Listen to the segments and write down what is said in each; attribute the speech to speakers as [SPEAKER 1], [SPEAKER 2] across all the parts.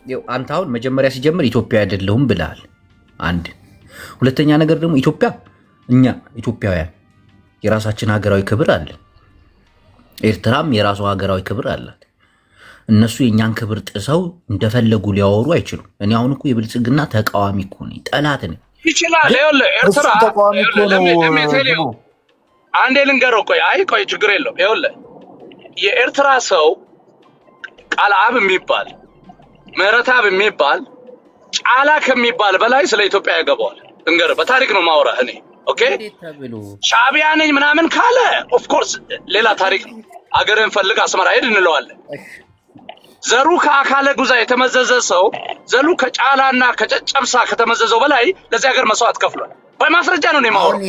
[SPEAKER 1] ያው አንተ አሁን መጀመሪያ ሲጀምር ኢትዮጵያ አይደለሁም ብለሃል። አንድ ሁለተኛ ነገር ደግሞ ኢትዮጵያ እኛ ኢትዮጵያውያን የራሳችን ሀገራዊ ክብር አለ። ኤርትራም የራሷ ሀገራዊ ክብር አላት። እነሱ የኛን ክብር ጥሰው እንደፈለጉ ሊያወሩ አይችሉም። እኔ አሁን እኮ የብልጽግና ተቃዋሚ እኮ ነኝ፣ ጠላት ነኝ።
[SPEAKER 2] ይችላል ይኸውልህ ኤርትራ ለሚቴሊው አንዴ ልንገረው። ቆይ ችግር የለውም። ይኸውልህ የኤርትራ ሰው ቃልአብ የሚባል ምህረተአብ የሚባል ጫላ ከሚባል በላይ ስለ ኢትዮጵያ ያገባዋል። እንገርህ በታሪክ ነው ማውራህ እኔ ኦኬ። ሻዕቢያ ነኝ ምናምን ካለ ኦፍ ኮርስ ሌላ ታሪክ ነው። አገርን ፈልግ አስመራ ሄድ እንለዋለን። ዘሩ ከአካለ ጉዛ የተመዘዘ ሰው ዘሩ ከጫላና ከጨጨብሳ ከተመዘዘው በላይ ለዚህ ሀገር መስዋዕት ከፍሏል። በማስረጃ ነው የማወራው።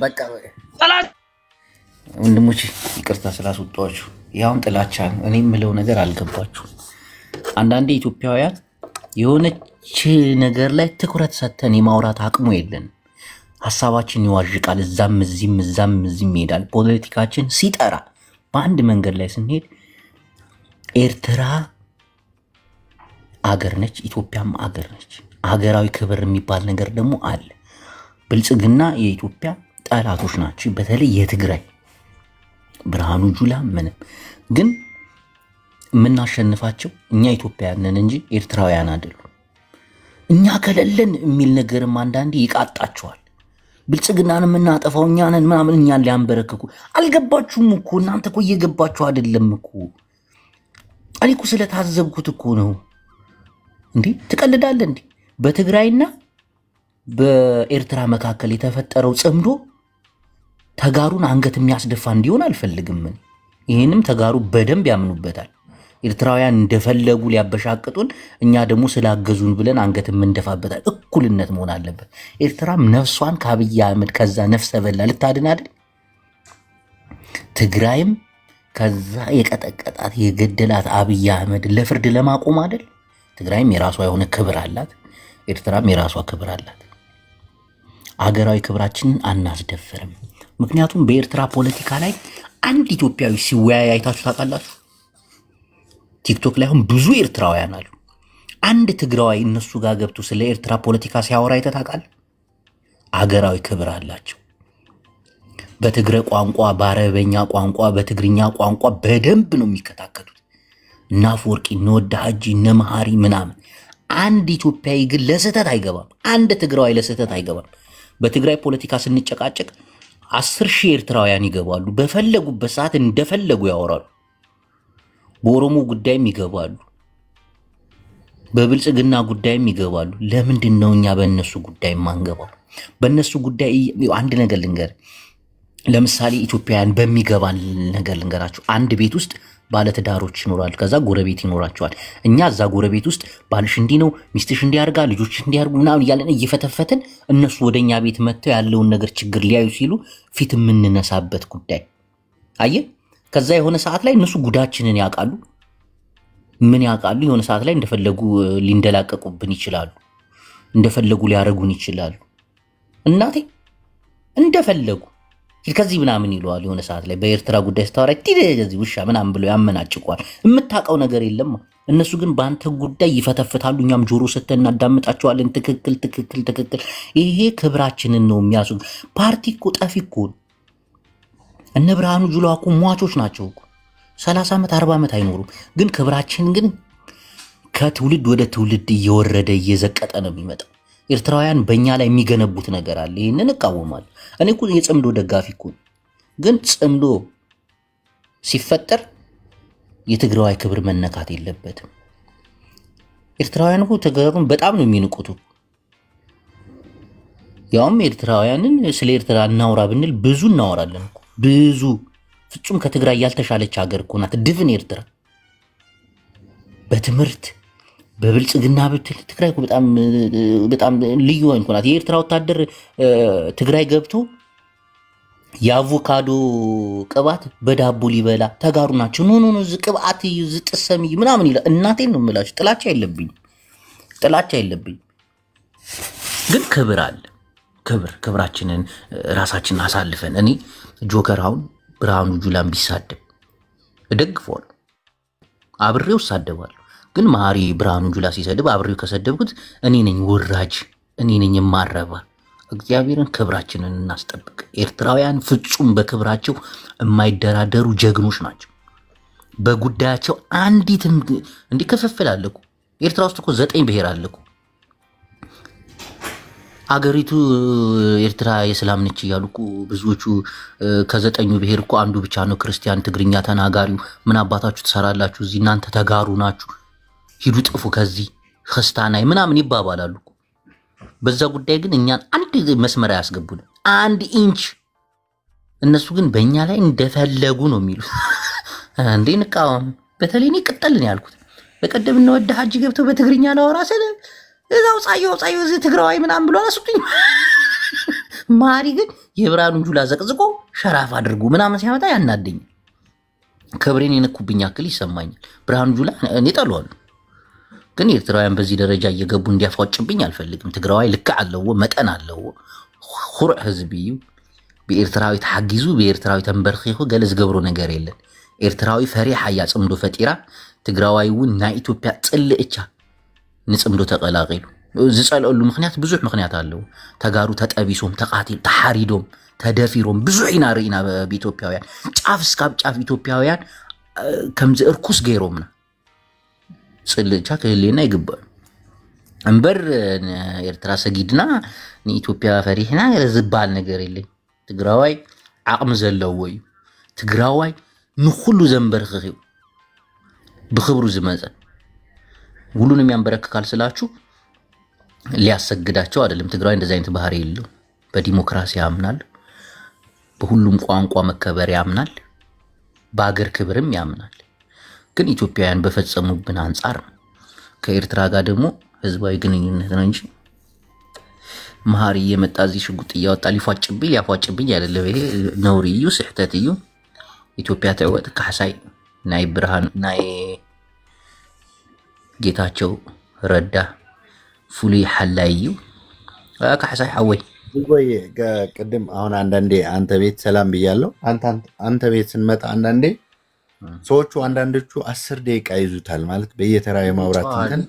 [SPEAKER 1] በቃ ወንድሞቼ ይቅርታ ስላስወጣችሁ። ያውን ጥላቻ ነው። እኔ የምለው ነገር አልገባችሁ። አንዳንዴ ኢትዮጵያውያን የሆነች ነገር ላይ ትኩረት ሰጥተን የማውራት አቅሙ የለን። ሐሳባችን ይዋዥቃል፣ እዛም እዚህም ይሄዳል። ፖለቲካችን ሲጠራ በአንድ መንገድ ላይ ስንሄድ ኤርትራ አገር ነች፣ ኢትዮጵያም አገር ነች። ሀገራዊ ክብር የሚባል ነገር ደግሞ አለ። ብልጽግና የኢትዮጵያ ጠላቶች ናቸው። በተለይ የትግራይ ብርሃኑ ጁላ ምንም ግን የምናሸንፋቸው እኛ ኢትዮጵያውያን ነን እንጂ ኤርትራውያን አይደሉም። እኛ ከሌለን የሚል ነገርም አንዳንዴ ይቃጣቸዋል። ብልጽግናን የምናጠፋው እኛ ነን ምናምን እኛን ሊያንበረክኩ አልገባችሁም እኮ እናንተ እኮ እየገባችሁ አይደለም እኮ። እኔ እኮ ስለታዘብኩት እኮ ነው። እንዴ ትቀልዳለህ እንዴ? በትግራይና በኤርትራ መካከል የተፈጠረው ጽምዶ ተጋሩን አንገት የሚያስደፋ እንዲሆን አልፈልግም። ይሄንም ተጋሩ በደንብ ያምኑበታል። ኤርትራውያን እንደፈለጉ ሊያበሻቅጡን፣ እኛ ደግሞ ስላገዙን ብለን አንገት የምንደፋበታል። እኩልነት መሆን አለበት። ኤርትራም ነፍሷን ከአብይ አህመድ ከዛ ነፍሰ በላ ልታድን አይደል? ትግራይም ከዛ የቀጠቀጣት የገደላት አብይ አህመድ ለፍርድ ለማቆም አይደል? ትግራይም የራሷ የሆነ ክብር አላት፣ ኤርትራም የራሷ ክብር አላት። አገራዊ ክብራችንን አናስደፍርም። ምክንያቱም በኤርትራ ፖለቲካ ላይ አንድ ኢትዮጵያዊ ሲወያይ አይታችሁ ታውቃላችሁ? ቲክቶክ ላይ አሁን ብዙ ኤርትራውያን አሉ። አንድ ትግራዋይ እነሱ ጋር ገብቶ ስለ ኤርትራ ፖለቲካ ሲያወራ አይተህ ታውቃለህ? አገራዊ ክብር አላቸው። በትግረ ቋንቋ፣ በአረበኛ ቋንቋ፣ በትግርኛ ቋንቋ በደንብ ነው የሚከታከሉት። እና አፈወርቂ ነወዳ ሀጂ ነመሃሪ ምናምን። አንድ ኢትዮጵያዊ ግን ለስህተት አይገባም። አንድ ትግራዋይ ለስህተት አይገባም። በትግራይ ፖለቲካ ስንጨቃጨቅ 10,000 ኤርትራውያን ይገባሉ። በፈለጉበት ሰዓት እንደፈለጉ ያወራሉ። በኦሮሞ ጉዳይም ይገባሉ፣ በብልጽግና ጉዳይም ይገባሉ። ለምንድን ነው እኛ በእነሱ ጉዳይ ማንገባው? በእነሱ ጉዳይ አንድ ነገር ልንገር። ለምሳሌ ኢትዮጵያውያን በሚገባን ነገር ልንገራችሁ። አንድ ቤት ውስጥ ባለትዳሮች ይኖራሉ፣ ከዛ ጎረቤት ይኖራቸዋል። እኛ እዛ ጎረቤት ውስጥ ባልሽ እንዲህ ነው፣ ሚስትሽ እንዲያርጋ፣ ልጆች እንዲያርጉ ምናምን እያለን እየፈተፈትን እነሱ ወደኛ ቤት መጥተው ያለውን ነገር ችግር ሊያዩ ሲሉ ፊት የምንነሳበት ጉዳይ አየህ። ከዛ የሆነ ሰዓት ላይ እነሱ ጉዳችንን ያውቃሉ። ምን ያውቃሉ? የሆነ ሰዓት ላይ እንደፈለጉ ሊንደላቀቁብን ይችላሉ፣ እንደፈለጉ ሊያረጉን ይችላሉ። እናቴ እንደፈለጉ ከዚህ ምናምን ይለዋል። የሆነ ሰዓት ላይ በኤርትራ ጉዳይ ስታወራ ከዚህ ውሻ ምናምን ብሎ ያመናጭቋል። የምታውቀው ነገር የለም። እነሱ ግን በአንተ ጉዳይ ይፈተፍታሉ። እኛም ጆሮ ሰተን እናዳምጣቸዋለን። ትክክል። ይሄ ክብራችንን ነው የሚያሱ። ፓርቲ እኮ ጠፊ እኮ እነ ብርሃኑ ጁላ እኮ ሟቾች ናቸው እኮ 30 ዓመት 40 ዓመት አይኖሩም። ግን ክብራችን ግን ከትውልድ ወደ ትውልድ እየወረደ እየዘቀጠ ነው የሚመጣው። ኤርትራውያን በእኛ ላይ የሚገነቡት ነገር አለ። ይህንን እቃወማለሁ። እኔ እኮ የጽምዶ ደጋፊ እኮ ግን ጽምዶ ሲፈጠር የትግራዋይ ክብር መነካት የለበትም። ኤርትራውያን እኮ ተጋሩን በጣም ነው የሚንቁት። ያውም ኤርትራውያንን ስለ ኤርትራ እናውራ ብንል ብዙ እናወራለን እኮ ብዙ። ፍጹም ከትግራይ ያልተሻለች ሀገር እኮ ናት ድፍን ኤርትራ። በትምህርት በብልጽግና ብትል ትግራይ እኮ በጣም ልዩ እንኳን ናት። የኤርትራ ወታደር ትግራይ ገብቶ የአቮካዶ ቅባት በዳቦ ሊበላ ተጋሩ ናቸው። ኖ ቅባት ዝጥሰም ምናምን ይላል። እናቴን ነው የምላችሁ። ጥላቻ የለብኝ ግን ክብር አለ። ክብራችንን ራሳችንን አሳልፈን እኔ ጆከር አሁን ብርሃኑ ጁላን ቢሳደብ እደግፈዋለሁ፣ አብሬው ሳደባለሁ። ግን ማሪ ብርሃኑ ጁላ ሲሰድብ አብሬው ከሰደብኩት እኔ ነኝ ወራጅ እኔ ነኝ የማረባ እግዚአብሔርን ክብራችንን እናስጠብቅ ኤርትራውያን ፍጹም በክብራቸው የማይደራደሩ ጀግኖች ናቸው በጉዳያቸው አንዲትም እንዲከፈፈል አለኩ ኤርትራ ውስጥ እኮ 9 ብሔር አለኩ አገሪቱ ኤርትራ የሰላም ነች ያሉኩ ብዙዎቹ ከ9 ብሔር እኮ አንዱ ብቻ ነው ክርስቲያን ትግርኛ ተናጋሪው ምን አባታችሁ ተሰራላችሁ እዚህ እናንተ ተጋሩ ናችሁ ሂዱ ጥፉ ከዚህ ክርስታናይ ምናምን ይባባላሉ በዛ ጉዳይ ግን እኛን አንድ መስመር ያስገቡን 1 ኢንች እነሱ ግን በእኛ ላይ እንደፈለጉ ነው የሚሉት እንዴ ንቃም በተለይ እኔ ቅጠልን ያልኩት በቀደም ነው ወደ ሐጅ ገብተው በትግርኛ ነው ራስለ እዛው ጻየው እዚህ ትግራዋይ ምናምን ብሎ አስጡኝ ማሪ ግን የብርሃኑ ጁላ ዘቅዝቆ ሸራፍ አድርጉ ምናምን ሲያመጣ ያናደኝ ክብሬን የነኩብኝ አክል ይሰማኛል ብርሃኑ ጁላ እኔ ጠሏል ግን ኤርትራውያን በዚህ ደረጃ እየገቡ እንዲያፋጭብኝ አልፈልግም ትግራዋይ ልክ አለው መጠን አለው ኹርዕ ህዝብዩ በኤርትራዊ ተሐጊዙ በኤርትራዊ ተንበርኺኹ ገለዝ ገብሮ ነገር የለን ኤርትራዊ ፈሪሃ ያጽምዶ ፈጢራ ትግራዋይውን ና ኢትዮጵያ ጽልእቻ ንጽምዶ ተቀላቀሉ ዝጸልሉ ምክንያት ብዙ ምክንያት አለው ተጋሩ ተጠቢሶም ተቃቲል ተሐሪዶም ተደፊሮም ብዙ ኢናሪና በኢትዮጵያውያን ጫፍ እስካብ ጫፍ ኢትዮጵያውያን ከምዝ እርኩስ ገይሮምና ጽልእቻ ከሌና ይግባል እንበር ኤርትራ ሰጊድና ኢትዮጵያ ፈሪህና ዝባል ነገር የለኝ ትግራዋይ አቅም ዘለው ወይ ትግራዋይ ንኹሉ ዘንበርኺው በኽብሩ ዝመጸ ሁሉንም ያንበረክካል ስላችሁ ሊያሰግዳቸው አይደለም ትግራዋይ እንደዛ አይነት ባህሪ የለው በዲሞክራሲ ያምናል በሁሉም ቋንቋ መከበር ያምናል በአገር ክብርም ያምናል ግን ኢትዮጵያውያን በፈጸሙብን አንፃር ከኤርትራ ጋር ደግሞ ህዝባዊ ግንኙነት ነው እንጂ ማሪ የመጣዚ ሽጉጥ ያወጣ ሊፏጭብኝ አይደለም ይሄ ነውሪዩ ስህተትዩ ኢትዮጵያ ተወጥ ካሳይ ናይ ብርሃን ናይ ጌታቸው ረዳ ፉሊ ሐላዩ ካሳይ ሐወይ
[SPEAKER 3] ወይ ቀደም አሁን አንዳንዴ አንተ ቤት ሰላም ብያለሁ አንተ ቤት ስንመጣ አንዳንዴ ሰዎቹ አንዳንዶቹ 10 ደቂቃ ይዙታል ማለት በየተራ የማውራት እንትን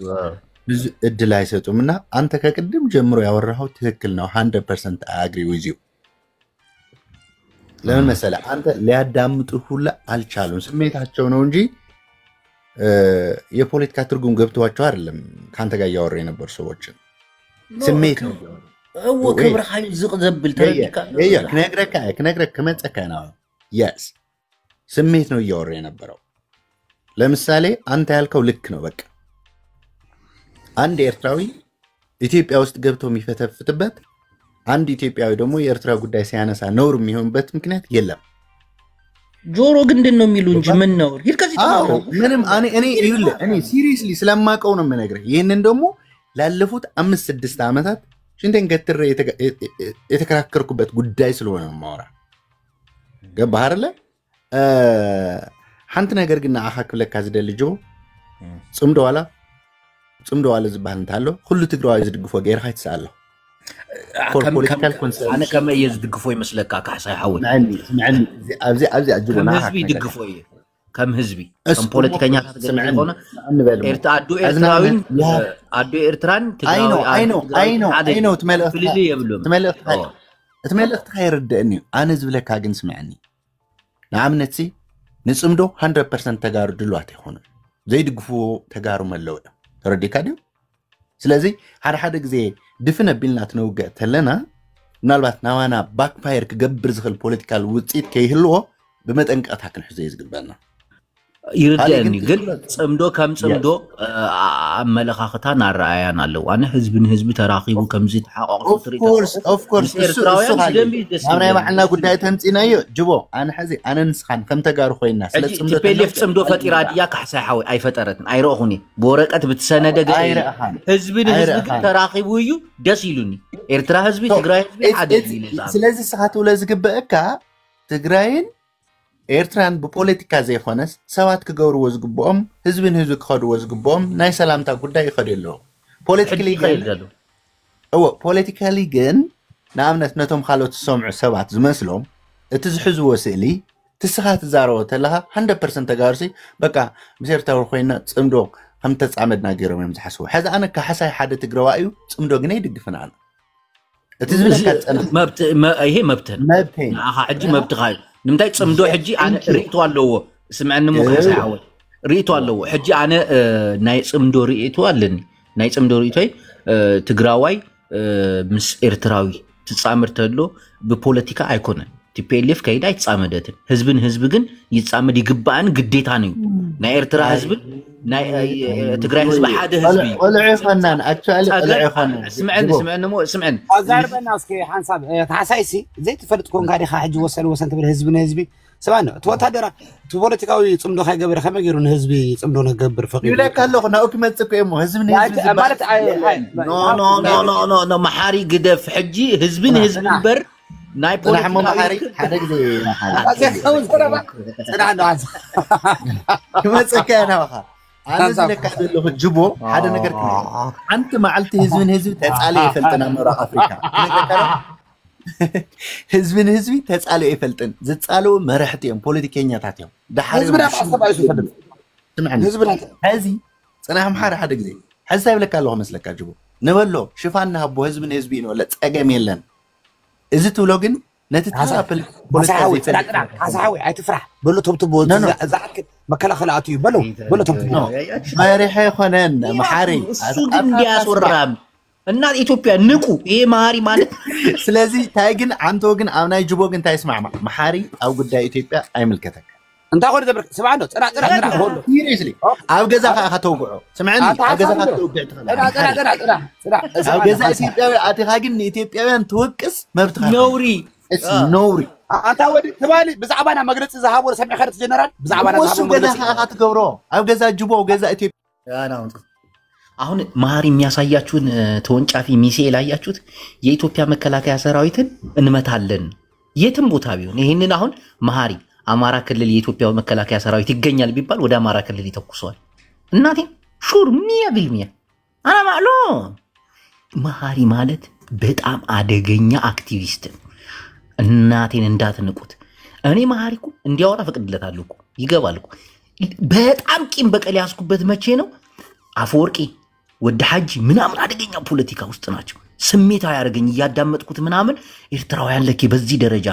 [SPEAKER 3] ብዙ እድል አይሰጡምና አንተ ከቅድም ጀምሮ ያወራው ትክክል ነው 100% I agree with you ለምን መሰለህ አንተ ሊያዳምጡ ሁላ አልቻሉም ስሜታቸው ነው እንጂ የፖለቲካ ትርጉም ገብቷቸው አይደለም ካንተ ጋር ያወራ የነበር ሰዎች ስሜት ነው
[SPEAKER 1] ክብር ኃይል ዝቅዘብል ተረዲካ
[SPEAKER 3] ከነግረክ ከመጸከና yes ስሜት ነው ያወራ የነበረው ለምሳሌ አንተ ያልከው ልክ ነው በቃ አንድ ኤርትራዊ ኢትዮጵያ ውስጥ ገብቶ የሚፈተፍትበት አንድ ኢትዮጵያዊ ደግሞ የኤርትራ ጉዳይ ሲያነሳ ነውር የሚሆንበት ምክንያት የለም
[SPEAKER 1] ጆሮ ግንድን ነው የሚሉ እንጂ ምን ነው ይርከዚ ተማሩ
[SPEAKER 3] ምንም እኔ ሲሪየስሊ ስለማቀው ነው የምነግርህ ይሄንን ደግሞ ላለፉት 5-6 አመታት ሽንተን ገትረ የተከራከርኩበት ጉዳይ ስለሆነ ማውራ ገባህ አይደለ ሓንቲ ነገር ግን አኻክለካ ዝደልጆ ጽምዶ ዋላ ዝባል እንታሎ ሁሉ ትግራዋይ ዝድግፎ ገይርካ ይተሳለ
[SPEAKER 1] أنا كما يزدقفوي مسلك كحساي حول
[SPEAKER 3] سمعني أبزي أجيبه
[SPEAKER 1] كم هزبي دقفوي كم هزبي كم بوليتيكانيا تقولون أدو إرتراوين أدو إرتران
[SPEAKER 3] I know تملأت خير الدنيا أنا زبلك هاجن سمعني نعم نتسي نسمدو 100% تجارو دلوقتي هنا زي دقفو تجارو ملوه تردي كاديو سلازي حد زي دفنا بيلنا تنوجع تلنا نالبات نوانا باك باير كجبر زخل بوليتيكال وتسيد كيهلو بمتأنك أتحكن حزيز قلبنا
[SPEAKER 1] يردني قل صمدو كم صمدو عمل خاختان الرأيان على وأنا حزب تراقيبو كم زيت حقق
[SPEAKER 3] of course أنا معنا قد تنتينا جبو أنا حزي أنا نسخان كم تجارو خوينا
[SPEAKER 1] تبليف صمدو فتيراديا كحسا حاوي أي فترة أي رأخوني بورقة بتسنة دقائق حزب تراقيبو يو دسيلوني إرترا حزب تقرأ حزب عدد
[SPEAKER 3] سلازي ساعات ولا زقبقة تقرأين ኤርትራን በፖለቲካ ዘይኾነስ ሰባት ክገብሩ ወዝግቦም ህዝብን ህዝብ ክኸዱ ወዝግቦም ናይ ሰላምታ ጉዳይ ይኸደለው ፖለቲካሊ ግን ናምነት ነቶም ካልኦት ሰምዑ ሰባት ዝመስሎም እቲ ዝሕዝዎ ስእሊ ትስኻ ትዛረቦ ተለኻ 100% ተጋርሲ በቃ ብሴርታዊ ኮይና ጽምዶ هم تتصعمدنا غيرهم يمزحسوا حذا انا كحساي حدا تقروايو صمدو غني يدغفنا انا اتزبلك
[SPEAKER 1] مبت هي مبتين حجي مبت خاي نمتاي صمدو حجي انا ريتو الله سمعنا مو خاص عاود ريتو الله حجي انا ناي صمدو ريتو علني ناي صمدو ريتوي تقراواي مس إرتراوي تتصامر تدلو ببوليتيكا أيكونه تبيلف كيدا يتصامدتن حزب جن يتصامد يقبان قديت عنيو نا إرترا حزب نا تقرأ حزب حدا حزبي
[SPEAKER 3] ولا عفنان أتشال ولا عفنان
[SPEAKER 1] سمعن
[SPEAKER 4] أزارب الناس كي حنصاب تحسايسي زي تفرد كون قاعد يخاحج وصل تبل حزبي سمعنا توتادرا تبوليتيكاوي صمدو خاي قبر خما غيرون حزبي صمدو نغبر فقير
[SPEAKER 3] يلا كالو خنا اوكي متصكو يمو حزب
[SPEAKER 4] مالت
[SPEAKER 1] نو محاري قدف حجي حزب بر ناي
[SPEAKER 3] بوليتيكا محاري حدا غزي متصكو انا واخا انا زلك كدلو جبو حدا نغير انت معلت حزب تصالي يفلطنا مرا افريكا حزب تصالي يفلطن زتصالو مرحتيم بوليتيكينياتاتيم دحاري
[SPEAKER 4] حزبنا حسب يفلط
[SPEAKER 3] سمعني حزبنا هذه صناهم حاره حدا غزي حساب لك الله مسلك جبو نبلو شفانا ابو حزبين ولا صقم يلن اذا تولو ግን نتتعامل
[SPEAKER 4] بوليتيكا حساوي ايتفرح بلو تبتبو زعك مكلخلاتي بلو تبتبو
[SPEAKER 3] ما ريح يخونن محاري
[SPEAKER 1] እሱ ግን እንዲያስወራም እና ኢትዮጵያ ንቁ ይሄ ማሪ ማለት
[SPEAKER 3] ስለዚህ ታይ ግን አንተ ወግን አምናይ ጅቦ ግን ታይስማማ محاري او ጉዳይ ኢትዮጵያ አይመልከተክ
[SPEAKER 4] انت اخو دبر سمعنا طلع هول
[SPEAKER 3] سيريسلي او غزا خاتوغو سمعني او غزا خاتوغو طلع او غزا ኢትዮጵያዊ አትኻ ግን ኢትዮጵያውያን ተወቅስ መብትኻ نوري
[SPEAKER 4] انت ودي تبالي بزعبانا مغرጽ زሃቦ ሰሚዕ ኸርት ጀነራል بزعبانا
[SPEAKER 3] زሃቦ መግለጽ አትገብሮ او غزا ጅቦ غزا ኢትዮጵያ
[SPEAKER 1] አና አሁን ማሪ የሚያሳያችሁን ተወንጫፊ ሚሳኤል አያችሁት የኢትዮጵያ መከላከያ ሰራዊትን እንመታለን የትም ቦታ ቢሆን ይሄንን አሁን ማሪ አማራ ክልል የኢትዮጵያ መከላከያ ሰራዊት ይገኛል ቢባል ወደ አማራ ክልል ይተኩሰዋል እናቴ ሹር 100% አና ማሉ ማሪ ማለት በጣም አደገኛ አክቲቪስት እናቴን እንዳትንቁት እኔ ማሪኩ እንዲያወራ ፈቅድለታለሁ እኮ ይገባል እኮ በጣም ቂም በቀል ያስኩበት መቼ ነው አፈወርቂ ወደ ሐጂ ምናምን አደገኛ ፖለቲካ ውስጥ ናቸው ስሜታው ያርገኝ ያዳመጥኩት ምናምን ኤርትራውያን ለኪ በዚህ ደረጃ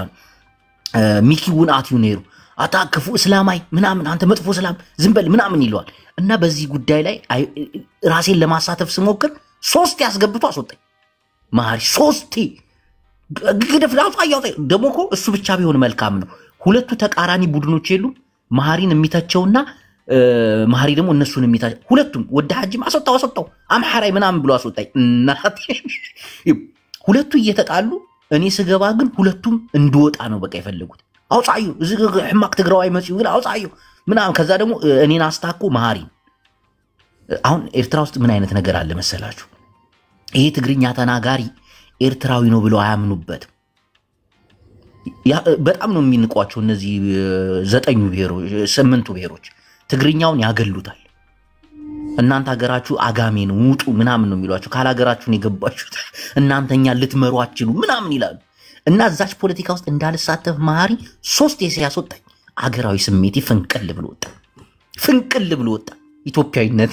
[SPEAKER 1] ሚኪውን አትዩ ነሩ አታከፉ እስላማይ ምናምን አንተ መጥፎ እስላም ዝምበል ምናምን ይሏል እና በዚህ ጉዳይ ላይ ራሴን ለማሳተፍ ስሞክር 3 ያስገብቶ አስወጣኝ ማሪ 3 ግድፍ ላውጣው ደሞኮ እሱ ብቻ ቢሆን መልካም ነው ሁለቱ ተቃራኒ ቡድኖች የሉ ማሪን የሚታቸውና ማሪ ደግሞ እነሱን የሚታጭ ሁለቱም ወደ ሐጂም አስወጣው አምሐራይ ምናምን ብሎ አስወጣኝ እናቴ ሁለቱ እየተጣሉ እኔ ስገባ ግን ሁለቱም እንድወጣ ነው በቃ ይፈልጉት አውጣዩ እዚህ ህማቅ ትግራዋይ መጪው ግን አውጣዩ ምናምን ከዛ ደግሞ እኔን አስታኮ ማሪ አሁን ኤርትራ ውስጥ ምን አይነት ነገር አለ መሰላችሁ ይሄ ትግርኛ ተናጋሪ ኤርትራዊ ነው ብሎ አያምኑበት በጣም ነው የሚንቋቸው እነዚህ 9 ብሔሮች 8 ብሔሮች ትግርኛውን ያገሉታል እናንተ ሀገራችሁ አጋሜ ነው ውጡ ምናምን ነው የሚሏቸው ካላገራችሁን የገባችሁት እናንተኛ ልትመሩ አትችሉ ምናምን ይላሉ እና እዛች ፖለቲካ ውስጥ እንዳልሳተፍ ማሪ 3 ሲያስወጣኝ አገራዊ ስሜቴ ፍንቅል ብሎ ወጣ ኢትዮጵያዊነት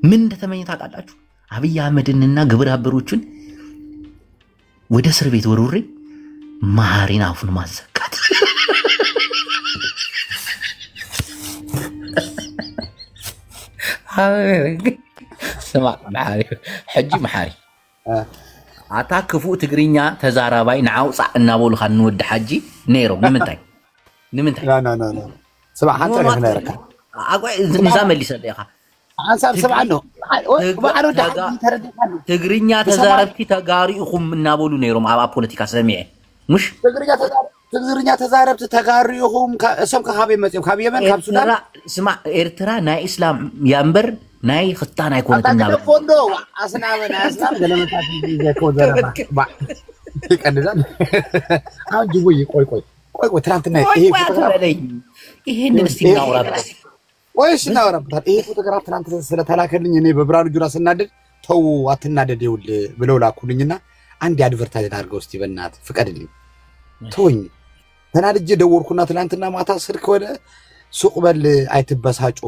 [SPEAKER 1] ምን እንደተመኘ ታውቃላችሁ አብይ አህመድንና ግብረ አበሮቹን ወደ እስር ቤት ወሩሬ ማሪን አፉን ማዘጋት سمع محاري حجي محاري አታክፉ ትግርኛ ተዛራባይ ናውጻ እናቦል ኻን ወድ ሐጂ ነይሮ ንምንታይ
[SPEAKER 4] لا سمع حتى هنا ركع
[SPEAKER 1] አቋይ ንዛም ሊሰደኻ
[SPEAKER 4] አንሳብ ሰማዓኖ ባዓሮ
[SPEAKER 1] ትግርኛ ተዛረብቲ ተጋሪኡኹም እናቦሉ ነይሮም አባ ፖለቲካ ሰሚዕ ሙሽ
[SPEAKER 4] ትግርኛ ተዛረብቲ ተጋሪኡኹም እሶም ከሃበ መጽም ካብ የመን ካብ ሱዳን
[SPEAKER 1] ስማ ኤርትራ ናይ እስላም ያምበር ናይ ክታን አይኮንትና
[SPEAKER 4] በፎንዶ አስናበና እስላም ገለመታት ይዘከው ዘረባ ይቀንዛል አሁን ጅቦይ ቆይ ትናንትና
[SPEAKER 1] ይሄንን እስቲ እናውራበት
[SPEAKER 4] ወይስ እናውራበት ይሄ ፎቶግራፍ ትናንት ስለተላከልኝ እኔ በብራኑ ጁራ ስናደድ ተው አትናደድ ይውል ብለው ላኩልኝና አንድ አድቨርታይዝ አድርገው እስቲ በእናት ፍቀድልኝ ተወኝ ተናድጄ ደወልኩና ትናንትና ማታ ስልክ ወደ ሱቅ በል አይተበሳጩ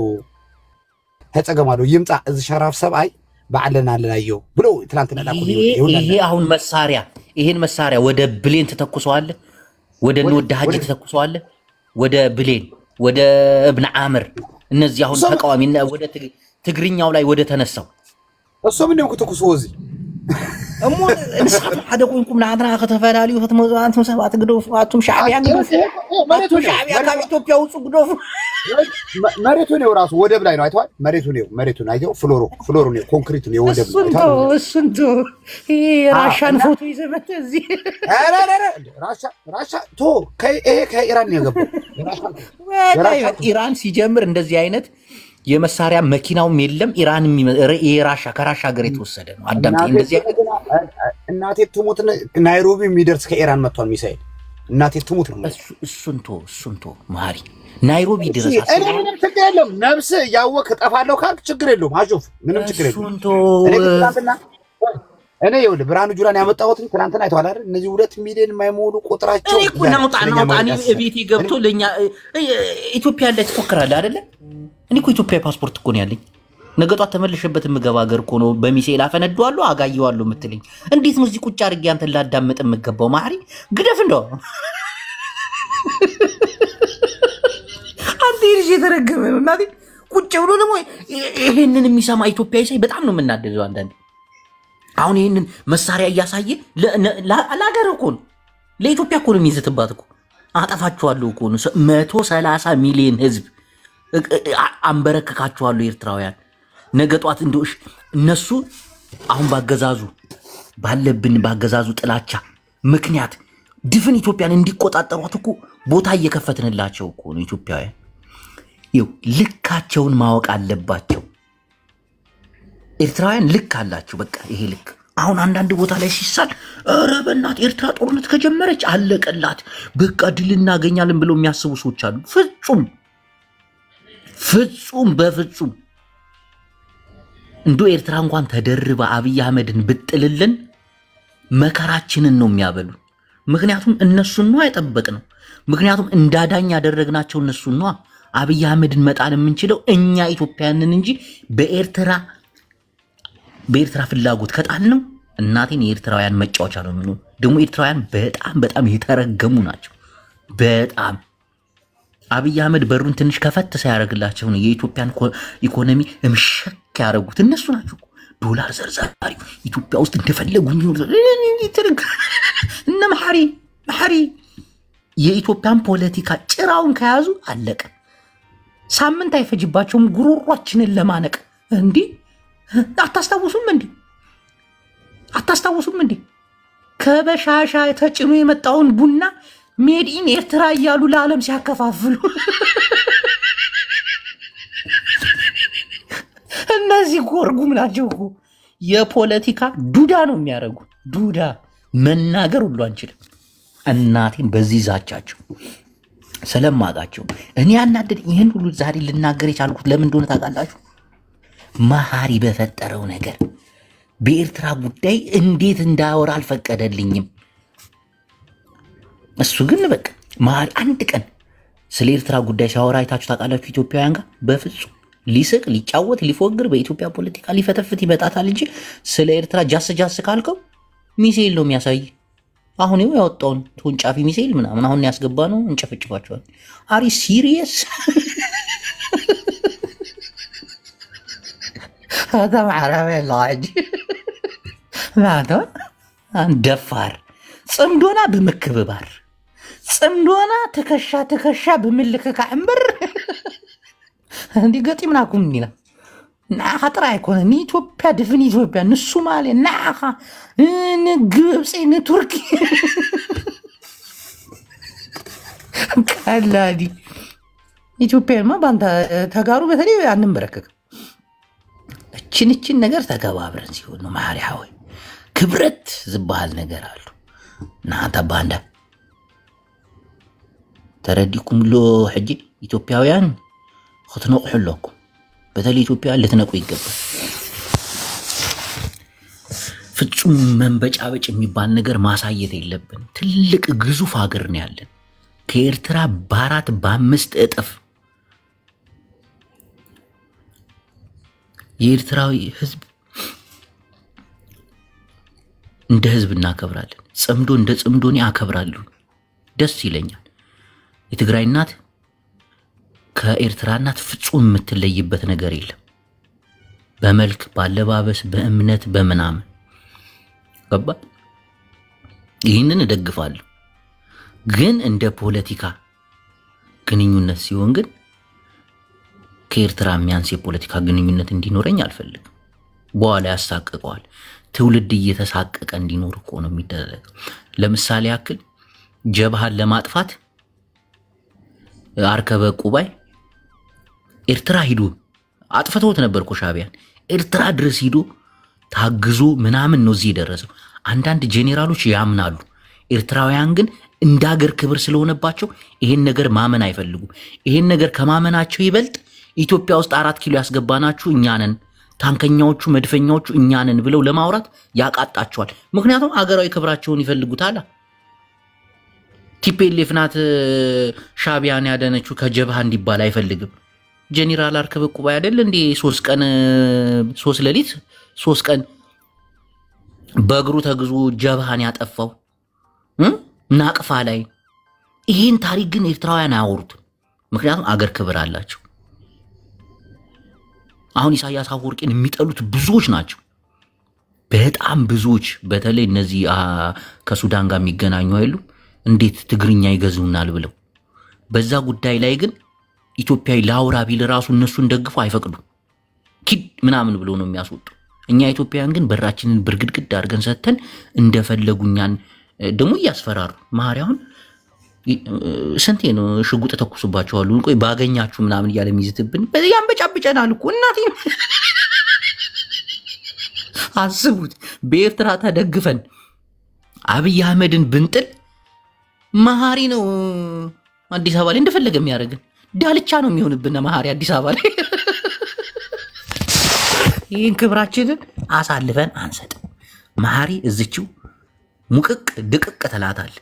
[SPEAKER 4] ተጸገማሉ ይምጣ እዚ ሸራፍ ሰብአይ ባዓለና ለላየው ብሎ ትላንትና ላኩ
[SPEAKER 1] ይሄ አሁን መሳሪያ ይሄን መሳሪያ ወደ ብሌን ተተኩሰዋል ወደ ንወደ ሀጂ ተተኩሰዋል ወደ ብሌን ወደ እብነ አምር እነዚህ አሁን ተቃዋሚና ወደ ትግርኛው ላይ ወደ ተነሳው
[SPEAKER 4] እሱ ምን ነው ከተኩሰው እዚ
[SPEAKER 1] እሞ እንስሓት ሓደ ኮይንኩም ንዓድና ከተፈላልዩ ከተመዙ አንቱም ሰባት ግዶፍ አቱም ሻዕቢያ ግዶፍ መሬቱ ሻዕቢያ ካብ ኢትዮጵያ ውጭ ግዶፍ
[SPEAKER 4] መሬቱ ነው ራሱ ወደብ ላይ ነው አይተዋል መሬቱ ነው አይተው ፍሎሩ ነው ኮንክሪት ነው ወደብ ነው
[SPEAKER 1] እሱንቶ ይሄ ራሻን ፎቶ ይዘመተ እዚ
[SPEAKER 4] ራሻ ቶ ከኢራን ነው የገባው
[SPEAKER 1] ኢራን ሲጀምር እንደዚህ አይነት የመሳሪያ መኪናውም የለም ኢራን የራሻ ከራሻ ሀገር የተወሰደ ነው አዳምጥ እንደዚህ
[SPEAKER 4] እናቴ ትሙት ናይሮቢ የሚደርስ ከኢራን መጥቷል ሚሳኤል እናቴ ትሙት ነው
[SPEAKER 1] እሱንቶ ማሪ ናይሮቢ ድረስ
[SPEAKER 4] እኔ ምንም ችግር የለም ነብስ ያወቅ ጠፋለው ካልክ ችግር የለውም አጆፍ ምንም ችግር የለውም
[SPEAKER 1] እሱንቶ
[SPEAKER 4] እኔ ይኸውልህ ብርሃኑ ጁላን ያመጣሁት ትናንትና አይተዋል አይደል እነዚህ 2 ሚሊዮን የማይሞሉ ቁጥራቸው
[SPEAKER 1] እኔ እኮ ናውጣ ቤቴ ገብቶ ለኛ ኢትዮጵያ ላይ ተፎክራለህ አይደለ እኔ እኮ ኢትዮጵያ ፓስፖርት እኮ ነው ያለኝ ነገጧ ተመልሸበት የምገባ ሀገር እኮ ነው በሚሳኤል አፈነደዋለሁ አጋየዋለሁ የምትለኝ እንዴት ነው እዚህ ቁጭ አድርጌ አንተን ላዳመጥ የምገባው ማሪ ግደፍ እንደው አንተ ልጅ የተረገመ ነው እናቴ ቁጭ ብሎ ደግሞ ይሄንን የሚሰማ ኢትዮጵያዊ ሳይ በጣም ነው የምናደደው አንዳንዴ አሁን ይሄንን መሳሪያ እያሳየ ለሀገር እኮ ነው ለኢትዮጵያ እኮ ነው የሚይዝትባት እኮ አጠፋችኋለሁ እኮ ነው 130 ሚሊዮን ህዝብ አንበረከካችኋለሁ ኤርትራውያን ነገጧት እንደውሽ እነሱ አሁን ባገዛዙ ጥላቻ ምክንያት ድፍን ኢትዮጵያን እንዲቆጣጠሯት እኮ ቦታ እየከፈትንላቸው እኮ ነው ኢትዮጵያውያን ይው ልካቸውን ማወቅ አለባቸው ኤርትራውያን ልክ አላቸው በቃ ይሄ ልክ አሁን አንዳንድ ቦታ ላይ ሲሳል ኧረ በእናት ኤርትራ ጦርነት ከጀመረች አለቀላት በቃ ድል እናገኛለን ብለው የሚያስቡ ሰዎች አሉ በፍጹም እንዶ ኤርትራ እንኳን ተደርባ አብይ አህመድን ብጥልልን መከራችንን ነው የሚያበሉ ምክንያቱም እነሱን ነው አይጠበቅነው ምክንያቱም እንዳዳኝ ያደረግናቸው እነሱን ነው አብይ አህመድን መጣል የምንችለው እኛ ኢትዮጵያንን እንጂ በኤርትራ ፍላጎት ከጣልነው እናቴን የኤርትራውያን መጫወቻ ነው የሚሆነው ደግሞ ኤርትራውያን በጣም የተረገሙ ናቸው በጣም አብይ አህመድ በሩን ትንሽ ከፈት ሳያደርግላቸው ነው የኢትዮጵያን ኢኮኖሚ እምሸክ ያደረጉት እነሱ ናቸው ዶላር ዘርዛሪ ኢትዮጵያ ውስጥ እንደፈለጉ እነ መሐሪ የኢትዮጵያን ፖለቲካ ጭራውን ከያዙ አለቀ ሳምንት አይፈጅባቸውም ጉሮሯችንን ለማነቅ እንዴ አታስታውሱም እንዴ ከበሻሻ ተጭኖ የመጣውን ቡና ሜድ ኢን ኤርትራ እያሉ ለዓለም ሲያከፋፍሉ እነዚህ ጎርጉም ናቸው እኮ የፖለቲካ ዱዳ ነው የሚያደርጉ ዱዳ መናገር ሁሉ አንችልም እናቴን በዚህ ዛቻቸው ስለማጋቸው እኔ ያናደድ ይሄን ሁሉ ዛሬ ልናገር የቻልኩት ለምን እንደሆነ ታውቃላችሁ መሐሪ በፈጠረው ነገር በኤርትራ ጉዳይ እንዴት እንዳወራ አልፈቀደልኝም እሱ ግን በቃ መሐሪ አንድ ቀን ስለ ኤርትራ ጉዳይ ሲያወራ አይታችሁ ታውቃላችሁ ኢትዮጵያውያን ጋር በፍጹም ሊስቅ ሊጫወት ሊፎግር በኢትዮጵያ ፖለቲካ ሊፈተፍት ይመጣታል እንጂ ስለ ኤርትራ ጃስ ካልከው ሚሳኤል ነው የሚያሳይ አሁን ይኸው ያወጣውን ተወንጫፊ ሚሳኤል ምናምን አሁን ያስገባ ነው እንጨፈጭፋቸዋል አሪ ሲሪየስ هذا عربي لاج هذا دفار صمدونا بمكببار صمدونا تكشا بملكك عنبر عندي قطي مناكم نينا خطر يكون ኢትዮጵያ ድፍን ኢትዮጵያ ንሱማሌ ናኻ ንግብጽ ንቱርኪ ካላዲ ኢትዮጵያማ ባንተ ተጋሩ በተለይ አንንበረከክ እቺን ነገር ተገባብረን ሲሆን ነው ማሪ ሐወይ ክብረት ዝባል ነገር አሉ ናታ ባንዳ ተረዲኩም ሎ ሕጂ ኢትዮጵያውያን خطنقحلكم በተለይ ኢትዮጵያ ለተነቁ ይገባል ፍጹም መንበጫበጭ የሚባል ነገር ማሳየት የለብን ትልቅ ግዙፍ ሀገር ነው ያለን ከኤርትራ በ4 በ5 እጥፍ የኤርትራዊ ህዝብ እንደ ህዝብ እናከብራለን ጽምዶ እንደ ጽምዶኒ አከብራለሁ ደስ ይለኛል የትግራይ እናት ከኤርትራ እናት ፍጹም የምትለይበት ነገር የለም በመልክ ባለባበስ በእምነት በመናም ገባ ይህንን እደግፋለሁ ግን እንደ ፖለቲካ ግንኙነት ሲሆን ግን ከኤርትራ የሚያንስ የፖለቲካ ግንኙነት እንዲኖረኝ አልፈልግም በኋላ ያሳቀቀዋል ትውልድ እየተሳቀቀ እንዲኖር እኮ ነው የሚደረግ ለምሳሌ ያክል ጀብሃን ለማጥፋት አርከበ ቁባይ ኤርትራ ሂዱ አጥፍተውት ነበር እኮ ሻዕቢያን ኤርትራ ድረስ ሂዱ ታግዙ ምናምን ነው እዚህ ደረሰው አንዳንድ ጄኔራሎች ያምናሉ ኤርትራውያን ግን እንዳገር ክብር ስለሆነባቸው ይሄን ነገር ማመን አይፈልጉም ይሄን ነገር ከማመናቸው ይበልጥ ኢትዮጵያ ውስጥ 4 ኪሎ ያስገባናችሁ እኛ ነን ታንከኛዎቹ መድፈኛዎቹ እኛ ነን ብለው ለማውራት ያቃጣቸዋል ምክንያቱም አገራዊ ክብራቸውን ይፈልጉታል ቲፒኤልኤፍ ናት ሻዕቢያን ያደነችው ከጀብሃ እንዲባል አይፈልግም ጄኔራል አርከበ ቁባይ አይደል እንዴ 3 ቀን 3 ሌሊት 3 ቀን በእግሩ ተግዞ ጀብሃን ያጠፋው ናቅፋ ላይ ይሄን ታሪክ ግን ኤርትራውያን አያወሩት ምክንያቱም አገር ክብር አላቸው አሁን ኢሳያስ አፈወርቂን የሚጠሉት ብዙዎች ናቸው በጣም ብዙዎች በተለይ እነዚህ ከሱዳን ጋር የሚገናኙ አይሉ እንዴት ትግርኛ ይገዙናል ብለው በዛ ጉዳይ ላይ ግን ኢትዮጵያዊ ላውራ ቢል ራሱ እነሱን ደግፎ አይፈቅዱ ኪድ ምናምን ብሎ ነው የሚያስወጡ እኛ ኢትዮጵያውያን ግን በራችንን ብርግድግድ አድርገን ሰተን እንደፈለጉኛን ደሞ ያስፈራሩ ማሪያውን ስንቴ ነው ሽጉጥ ተኩሱባቸዋል ቆይ ባገኛችሁ ምናምን ይያለ ሚዝትብን በዚያም በጫብጨናል እኮ እናቴ አስቡት በኤርትራ ተደግፈን አብይ አህመድን ብንጥል ማሃሪ ነው አዲስ አበባ ላይ እንደፈለገ የሚያደርገን ዳልቻ ነው የሚሆንብን ማሃሪ አዲስ አበባ ላይ ይሄን ክብራችንን አሳልፈን አንሰጥ ማሃሪ እዝቹ ሙቅቅ ድቅቅ ተላታል